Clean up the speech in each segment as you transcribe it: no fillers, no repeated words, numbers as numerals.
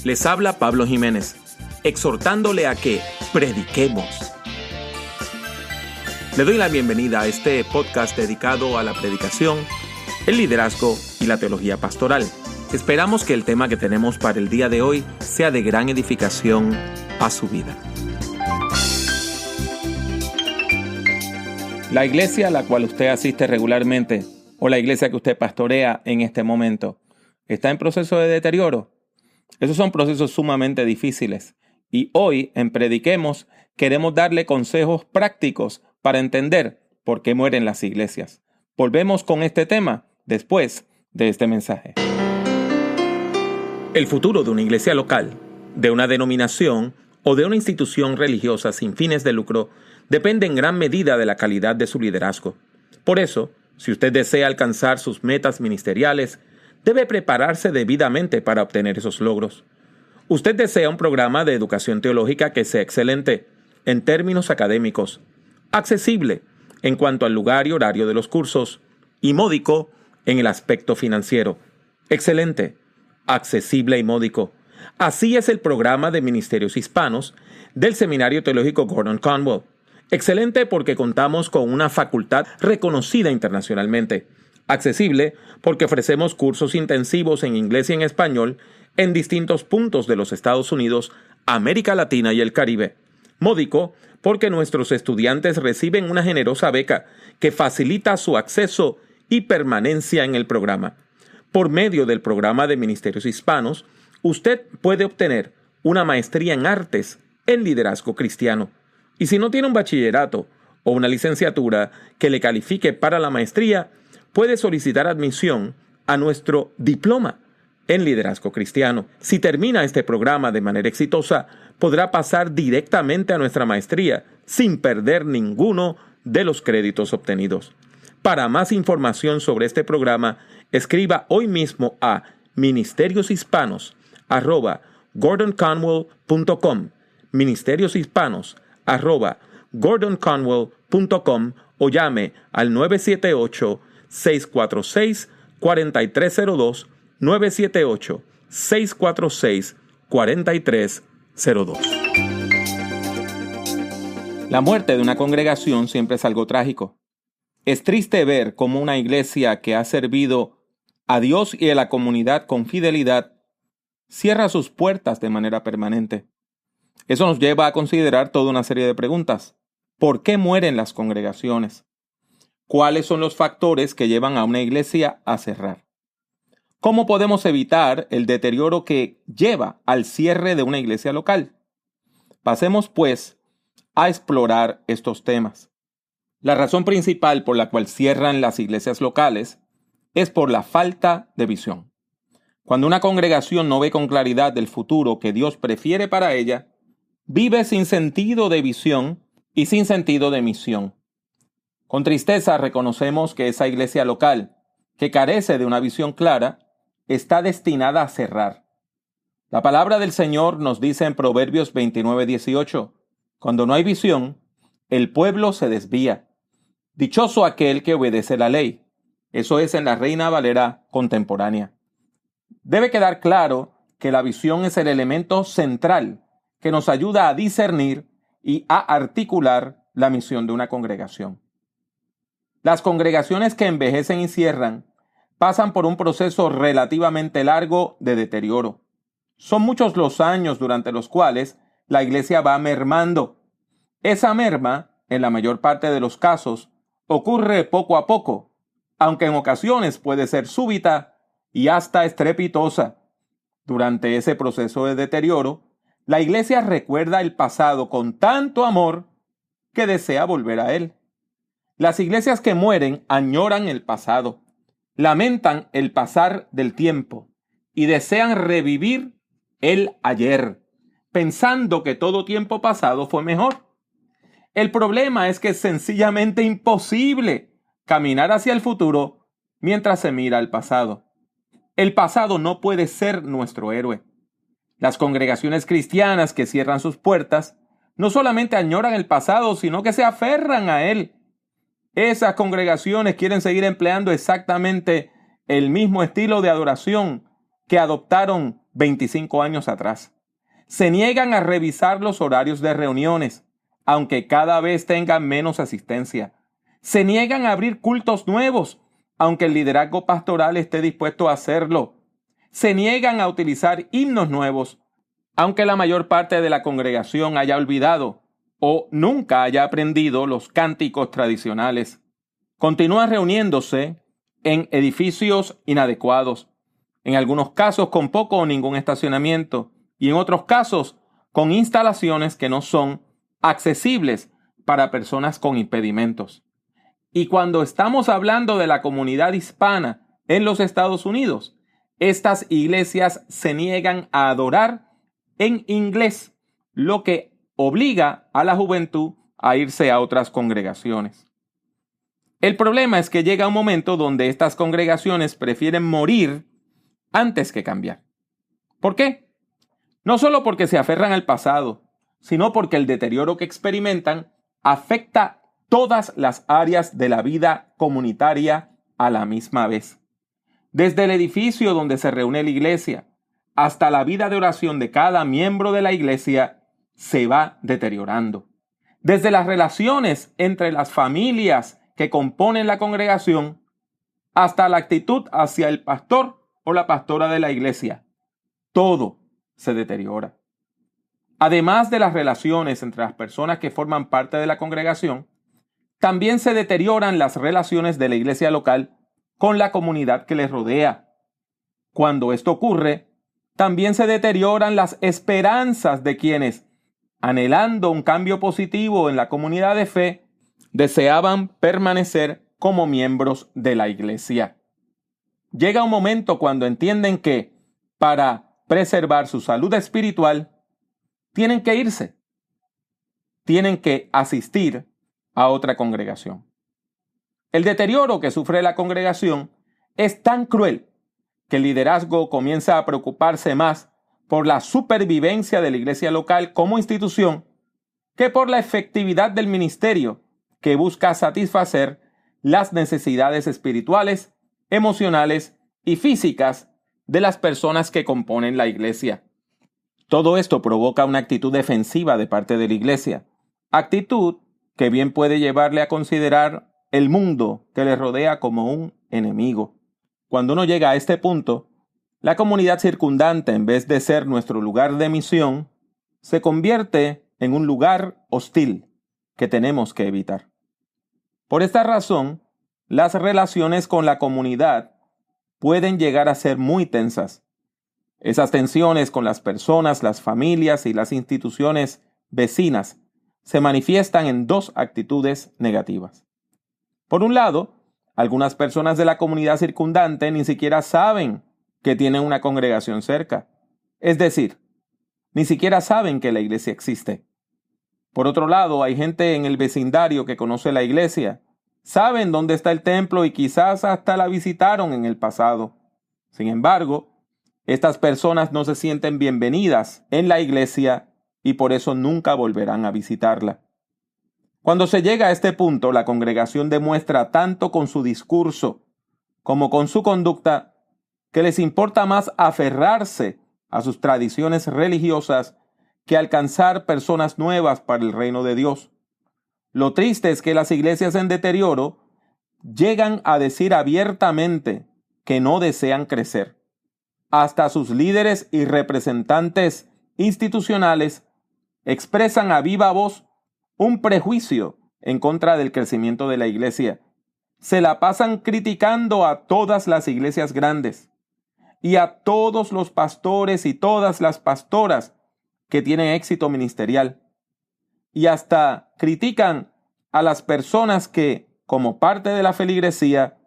Les habla Pablo Jiménez, exhortándole a que prediquemos. Le doy la bienvenida a este podcast dedicado a la predicación, el liderazgo y la teología pastoral. Esperamos que el tema que tenemos para el día de hoy sea de gran edificación a su vida. La iglesia a la cual usted asiste regularmente o la iglesia que usted pastorea en este momento está en proceso de deterioro. Esos son procesos sumamente difíciles y hoy en Prediquemos queremos darle consejos prácticos para entender por qué mueren las iglesias. Volvemos con este tema después de este mensaje. El futuro de una iglesia local, de una denominación o de una institución religiosa sin fines de lucro depende en gran medida de la calidad de su liderazgo. Por eso, si usted desea alcanzar sus metas ministeriales, debe prepararse debidamente para obtener esos logros. Usted desea un programa de educación teológica que sea excelente en términos académicos, accesible en cuanto al lugar y horario de los cursos y módico en el aspecto financiero. Excelente, accesible y módico. Así es el programa de ministerios hispanos del Seminario Teológico Gordon Conwell. Excelente porque contamos con una facultad reconocida internacionalmente. Accesible porque ofrecemos cursos intensivos en inglés y en español en distintos puntos de los Estados Unidos, América Latina y el Caribe. Módico porque nuestros estudiantes reciben una generosa beca que facilita su acceso y permanencia en el programa. Por medio del programa de Ministerios Hispanos, usted puede obtener una maestría en artes en liderazgo cristiano. Y si no tiene un bachillerato o una licenciatura que le califique para la maestría, puede solicitar admisión a nuestro diploma en liderazgo cristiano. Si termina este programa de manera exitosa, podrá pasar directamente a nuestra maestría sin perder ninguno de los créditos obtenidos. Para más información sobre este programa, escriba hoy mismo a ministerioshispanos@gordonconwell.com, ministerioshispanos@gordonconwell.com o llame al 978-646-4302, 978-646-4302. La muerte de una congregación siempre es algo trágico. Es triste ver cómo una iglesia que ha servido a Dios y a la comunidad con fidelidad cierra sus puertas de manera permanente. Eso nos lleva a considerar toda una serie de preguntas. ¿Por qué mueren las congregaciones? ¿Cuáles son los factores que llevan a una iglesia a cerrar? ¿Cómo podemos evitar el deterioro que lleva al cierre de una iglesia local? Pasemos, pues, a explorar estos temas. La razón principal por la cual cierran las iglesias locales es por la falta de visión. Cuando una congregación no ve con claridad el futuro que Dios prefiere para ella, vive sin sentido de visión y sin sentido de misión. Con tristeza reconocemos que esa iglesia local, que carece de una visión clara, está destinada a cerrar. La palabra del Señor nos dice en Proverbios 29:18, cuando no hay visión, el pueblo se desvía. Dichoso aquel que obedece la ley. Eso es en la Reina Valera contemporánea. Debe quedar claro que la visión es el elemento central que nos ayuda a discernir y a articular la misión de una congregación. Las congregaciones que envejecen y cierran pasan por un proceso relativamente largo de deterioro. Son muchos los años durante los cuales la iglesia va mermando. Esa merma, en la mayor parte de los casos, ocurre poco a poco, aunque en ocasiones puede ser súbita y hasta estrepitosa. Durante ese proceso de deterioro, la iglesia recuerda el pasado con tanto amor que desea volver a él. Las iglesias que mueren añoran el pasado, lamentan el pasar del tiempo y desean revivir el ayer, pensando que todo tiempo pasado fue mejor. El problema es que es sencillamente imposible caminar hacia el futuro mientras se mira al pasado. El pasado no puede ser nuestro héroe. Las congregaciones cristianas que cierran sus puertas no solamente añoran el pasado, sino que se aferran a él. Esas congregaciones quieren seguir empleando exactamente el mismo estilo de adoración que adoptaron 25 años atrás. Se niegan a revisar los horarios de reuniones, aunque cada vez tengan menos asistencia. Se niegan a abrir cultos nuevos, aunque el liderazgo pastoral esté dispuesto a hacerlo. Se niegan a utilizar himnos nuevos, aunque la mayor parte de la congregación haya olvidado o nunca haya aprendido los cánticos tradicionales. Continúan reuniéndose en edificios inadecuados, en algunos casos con poco o ningún estacionamiento, y en otros casos con instalaciones que no son accesibles para personas con impedimentos. Y cuando estamos hablando de la comunidad hispana en los Estados Unidos, estas iglesias se niegan a adorar en inglés, lo que obliga a la juventud a irse a otras congregaciones. El problema es que llega un momento donde estas congregaciones prefieren morir antes que cambiar. ¿Por qué? No solo porque se aferran al pasado, sino porque el deterioro que experimentan afecta todas las áreas de la vida comunitaria a la misma vez. Desde el edificio donde se reúne la iglesia hasta la vida de oración de cada miembro de la iglesia se va deteriorando. Desde las relaciones entre las familias que componen la congregación hasta la actitud hacia el pastor o la pastora de la iglesia, todo se deteriora. Además de las relaciones entre las personas que forman parte de la congregación, también se deterioran las relaciones de la iglesia local con la comunidad que les rodea. Cuando esto ocurre, también se deterioran las esperanzas de quienes, anhelando un cambio positivo en la comunidad de fe, deseaban permanecer como miembros de la iglesia. Llega un momento cuando entienden que, para preservar su salud espiritual, tienen que irse. Tienen que asistir a otra congregación. El deterioro que sufre la congregación es tan cruel que el liderazgo comienza a preocuparse más por la supervivencia de la iglesia local como institución que por la efectividad del ministerio que busca satisfacer las necesidades espirituales, emocionales y físicas de las personas que componen la iglesia. Todo esto provoca una actitud defensiva de parte de la iglesia, actitud que bien puede llevarle a considerar el mundo que le rodea como un enemigo. Cuando uno llega a este punto, la comunidad circundante, en vez de ser nuestro lugar de misión, se convierte en un lugar hostil que tenemos que evitar. Por esta razón, las relaciones con la comunidad pueden llegar a ser muy tensas. Esas tensiones con las personas, las familias y las instituciones vecinas se manifiestan en dos actitudes negativas. Por un lado, algunas personas de la comunidad circundante ni siquiera saben que tienen una congregación cerca. Es decir, ni siquiera saben que la iglesia existe. Por otro lado, hay gente en el vecindario que conoce la iglesia, saben dónde está el templo y quizás hasta la visitaron en el pasado. Sin embargo, estas personas no se sienten bienvenidas en la iglesia y por eso nunca volverán a visitarla. Cuando se llega a este punto, la congregación demuestra tanto con su discurso como con su conducta que les importa más aferrarse a sus tradiciones religiosas que alcanzar personas nuevas para el reino de Dios. Lo triste es que las iglesias en deterioro llegan a decir abiertamente que no desean crecer. Hasta sus líderes y representantes institucionales expresan a viva voz un prejuicio en contra del crecimiento de la iglesia. Se la pasan criticando a todas las iglesias grandes y a todos los pastores y todas las pastoras que tienen éxito ministerial. Y hasta critican a las personas que, como parte de la feligresía,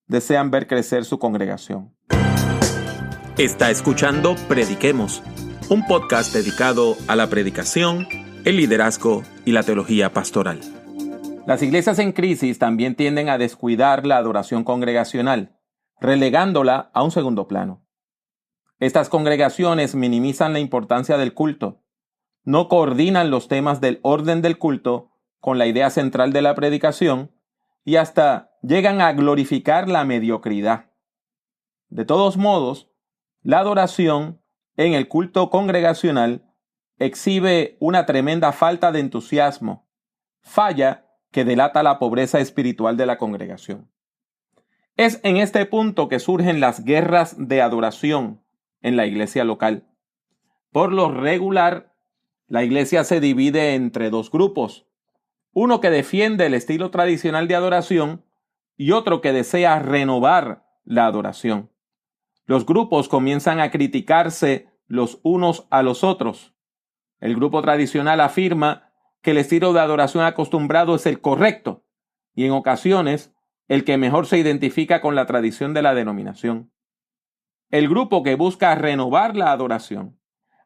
desean ver crecer su congregación. Está escuchando Prediquemos, un podcast dedicado a la predicación, el liderazgo y la teología pastoral. Las iglesias en crisis también tienden a descuidar la adoración congregacional, relegándola a un segundo plano. Estas congregaciones minimizan la importancia del culto, no coordinan los temas del orden del culto con la idea central de la predicación y hasta llegan a glorificar la mediocridad. De todos modos, la adoración en el culto congregacional exhibe una tremenda falta de entusiasmo, falla que delata la pobreza espiritual de la congregación. Es en este punto que surgen las guerras de adoración en la iglesia local. Por lo regular, la iglesia se divide entre dos grupos, uno que defiende el estilo tradicional de adoración y otro que desea renovar la adoración. Los grupos comienzan a criticarse los unos a los otros. El grupo tradicional afirma que el estilo de adoración acostumbrado es el correcto y en ocasiones el que mejor se identifica con la tradición de la denominación. El grupo que busca renovar la adoración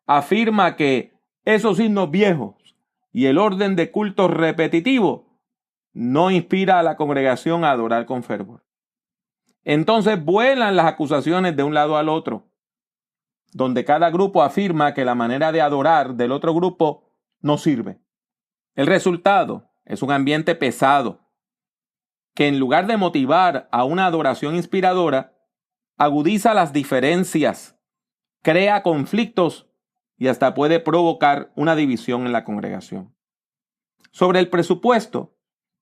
afirma que esos himnos viejos y el orden de culto repetitivo no inspira a la congregación a adorar con fervor. Entonces vuelan las acusaciones de un lado al otro, donde cada grupo afirma que la manera de adorar del otro grupo no sirve. El resultado es un ambiente pesado, que en lugar de motivar a una adoración inspiradora, agudiza las diferencias, crea conflictos y hasta puede provocar una división en la congregación. Sobre el presupuesto,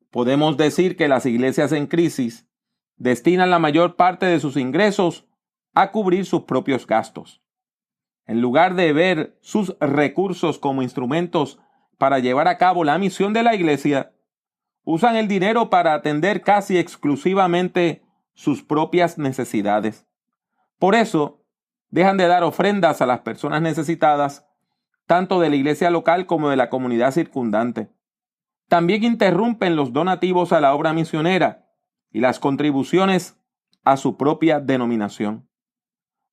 podemos decir que las iglesias en crisis destinan la mayor parte de sus ingresos a cubrir sus propios gastos. En lugar de ver sus recursos como instrumentos para llevar a cabo la misión de la iglesia, usan el dinero para atender casi exclusivamente sus propias necesidades. Por eso, dejan de dar ofrendas a las personas necesitadas, tanto de la iglesia local como de la comunidad circundante. También interrumpen los donativos a la obra misionera y las contribuciones a su propia denominación.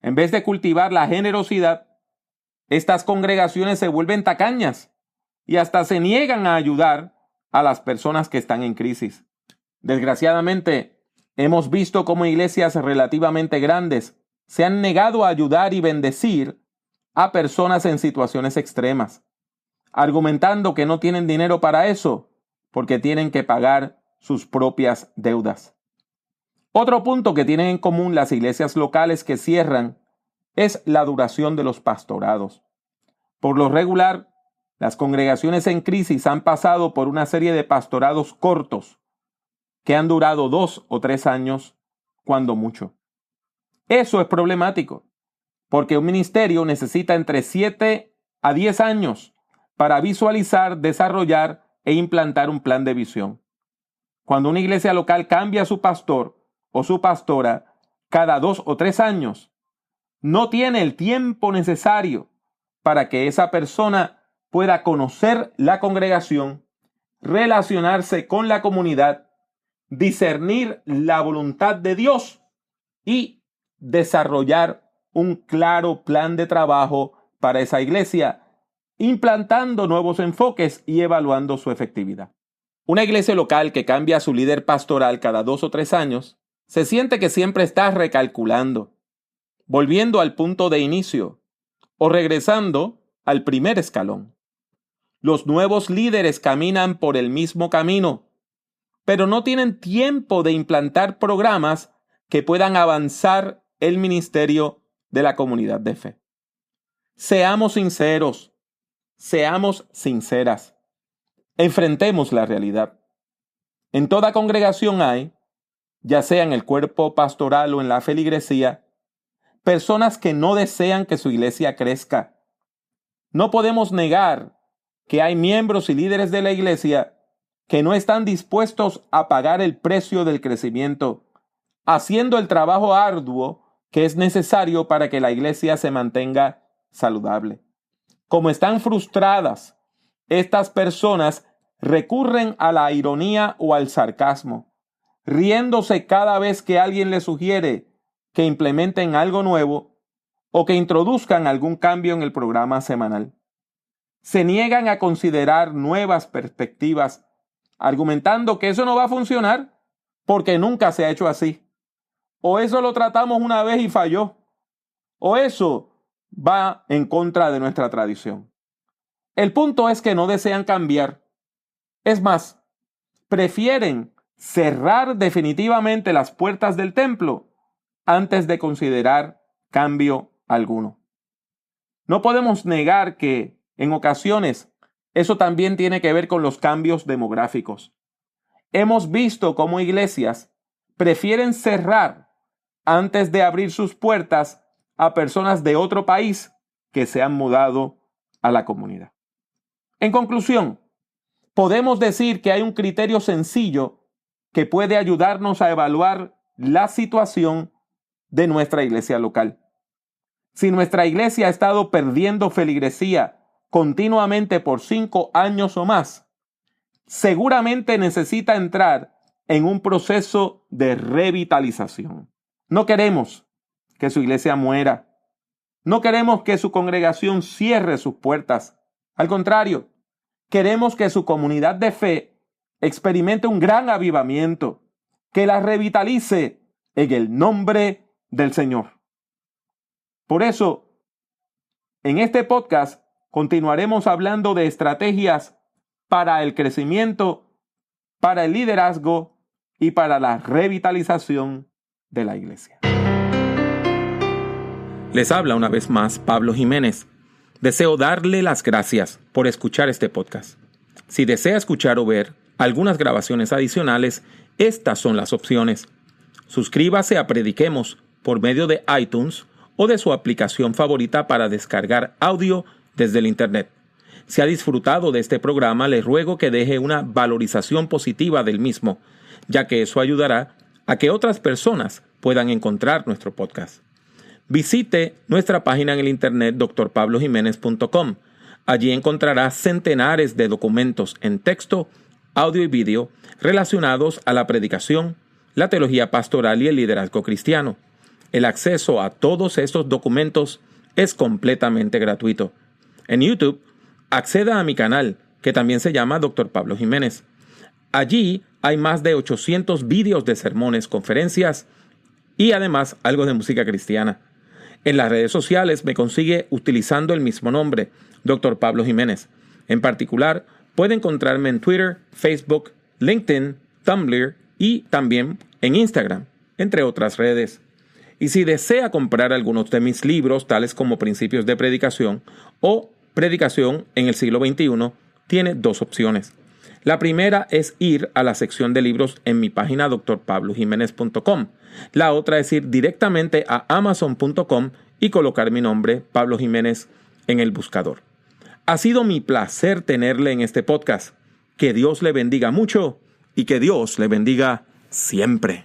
En vez de cultivar la generosidad, estas congregaciones se vuelven tacañas y hasta se niegan a ayudar a las personas que están en crisis. Desgraciadamente, hemos visto cómo iglesias relativamente grandes se han negado a ayudar y bendecir a personas en situaciones extremas, argumentando que no tienen dinero para eso porque tienen que pagar sus propias deudas. Otro punto que tienen en común las iglesias locales que cierran es la duración de los pastorados. Por lo regular, las congregaciones en crisis han pasado por una serie de pastorados cortos que han durado 2 o 3 años, cuando mucho. Eso es problemático, porque un ministerio necesita entre 7 a 10 años para visualizar, desarrollar e implantar un plan de visión. Cuando una iglesia local cambia a su pastor o su pastora cada 2 o 3 años, no tiene el tiempo necesario para que esa persona pueda conocer la congregación, relacionarse con la comunidad, discernir la voluntad de Dios y desarrollar un claro plan de trabajo para esa iglesia, implantando nuevos enfoques y evaluando su efectividad. Una iglesia local que cambia a su líder pastoral cada 2 o 3 años se siente que siempre está recalculando, volviendo al punto de inicio o regresando al primer escalón. Los nuevos líderes caminan por el mismo camino, pero no tienen tiempo de implantar programas que puedan avanzar el ministerio de la comunidad de fe. Seamos sinceros, seamos sinceras. Enfrentemos la realidad. En toda congregación hay, ya sea en el cuerpo pastoral o en la feligresía, personas que no desean que su iglesia crezca. No podemos negar que hay miembros y líderes de la iglesia que no están dispuestos a pagar el precio del crecimiento, haciendo el trabajo arduo que es necesario para que la iglesia se mantenga saludable. Como están frustradas, estas personas recurren a la ironía o al sarcasmo, riéndose cada vez que alguien les sugiere que implementen algo nuevo o que introduzcan algún cambio en el programa semanal. Se niegan a considerar nuevas perspectivas, argumentando que eso no va a funcionar porque nunca se ha hecho así. O eso lo tratamos una vez y falló. O eso va en contra de nuestra tradición. El punto es que no desean cambiar. Es más, prefieren cerrar definitivamente las puertas del templo antes de considerar cambio alguno. No podemos negar que, en ocasiones, eso también tiene que ver con los cambios demográficos. Hemos visto cómo iglesias prefieren cerrar antes de abrir sus puertas a personas de otro país que se han mudado a la comunidad. En conclusión, podemos decir que hay un criterio sencillo que puede ayudarnos a evaluar la situación de nuestra iglesia local. Si nuestra iglesia ha estado perdiendo feligresía continuamente por 5 años o más, seguramente necesita entrar en un proceso de revitalización. No queremos que su iglesia muera. No queremos que su congregación cierre sus puertas. Al contrario, queremos que su comunidad de fe experimente un gran avivamiento, que la revitalice en el nombre del Señor. Por eso, en este podcast continuaremos hablando de estrategias para el crecimiento, para el liderazgo y para la revitalización de la iglesia. Les habla una vez más Pablo Jiménez. Deseo darle las gracias por escuchar este podcast. Si desea escuchar o ver algunas grabaciones adicionales, estas son las opciones. Suscríbase a Prediquemos por medio de iTunes o de su aplicación favorita para descargar audio desde el Internet. Si ha disfrutado de este programa, le ruego que deje una valorización positiva del mismo, ya que eso ayudará a que otras personas puedan encontrar nuestro podcast. Visite nuestra página en el internet drpablojimenez.com. Allí encontrará centenares de documentos en texto, audio y vídeo relacionados a la predicación, la teología pastoral y el liderazgo cristiano. El acceso a todos estos documentos es completamente gratuito. En YouTube, acceda a mi canal, que también se llama Dr. Pablo Jiménez. Allí hay más de 800 vídeos de sermones, conferencias y además algo de música cristiana. En las redes sociales me consigue utilizando el mismo nombre, Dr. Pablo Jiménez. En particular, puede encontrarme en Twitter, Facebook, LinkedIn, Tumblr y también en Instagram, entre otras redes. Y si desea comprar algunos de mis libros, tales como Principios de Predicación o Predicación en el siglo XXI, tiene 2 opciones. La primera es ir a la sección de libros en mi página drpablojimenez.com. La otra es ir directamente a amazon.com y colocar mi nombre, Pablo Jiménez, en el buscador. Ha sido mi placer tenerle en este podcast. Que Dios le bendiga mucho y que Dios le bendiga siempre.